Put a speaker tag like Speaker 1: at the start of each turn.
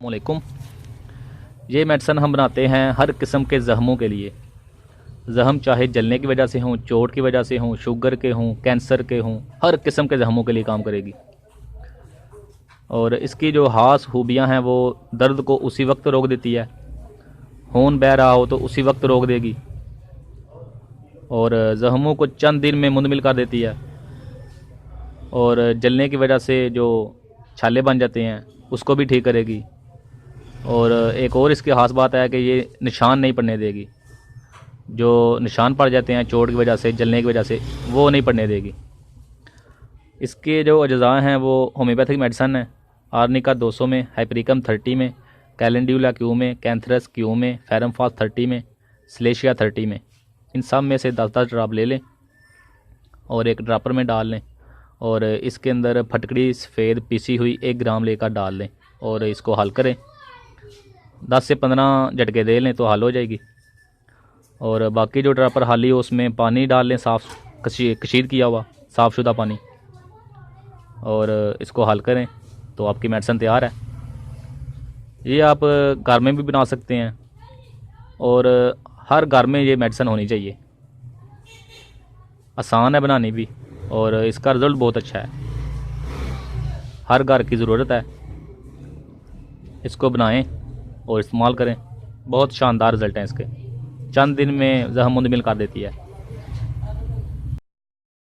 Speaker 1: वालेकुम। ये मेडिसन हम बनाते हैं हर किस्म के ज़ख्मों के लिए। ज़ख्म चाहे जलने की वजह से हों, चोट की वजह से हों, शुगर के हों, कैंसर के हों, हर किस्म के ज़ख्मों के लिए काम करेगी। और इसकी जो ख़ास खूबियाँ हैं वो दर्द को उसी वक्त रोक देती है, खून बह रहा हो तो उसी वक्त रोक देगी, और ज़ख्मों को चंद दिन में मुंदमिल कर देती है, और जलने की वजह से जो छाले बन जाते हैं उसको भी ठीक करेगी। और एक और इसकी ख़ास बात है कि ये निशान नहीं पड़ने देगी। जो निशान पड़ जाते हैं चोट की वजह से, जलने की वजह से, वो नहीं पड़ने देगी। इसके जो अज्जा हैं वो होम्योपैथिक मेडिसन है। आर्निका 200 में, हाइपरिकम 30 में, कैलेंड्यूला क्यू में, कैंथरस क्यू में, फेरमफास 30 में, स्लेशिया 30 में। इन सब में से 10-10 ड्राप ले लें और एक ड्रापर में डाल लें, और इसके अंदर फटकड़ी सफ़ेद पीसी हुई 1 ग्राम लेकर डाल लें और इसको हल करें। 10 से 15 झटके दे लें तो हल हो जाएगी। और बाकी जो ड्रापर हाली हो उसमें पानी डाल लें, साफ़ कशीद किया हुआ साफ़ शुदा पानी, और इसको हल करें तो आपकी मेडिसिन तैयार है। ये आप घर में भी बना सकते हैं, और हर घर में ये मेडिसिन होनी चाहिए। आसान है बनानी भी, और इसका रिज़ल्ट बहुत अच्छा है। हर घर की ज़रूरत है, इसको बनाएं और इस्तेमाल करें। बहुत शानदार रिज़ल्ट हैं इसके, चंद दिन में ज़ख्म मुंदमिल कर देती है।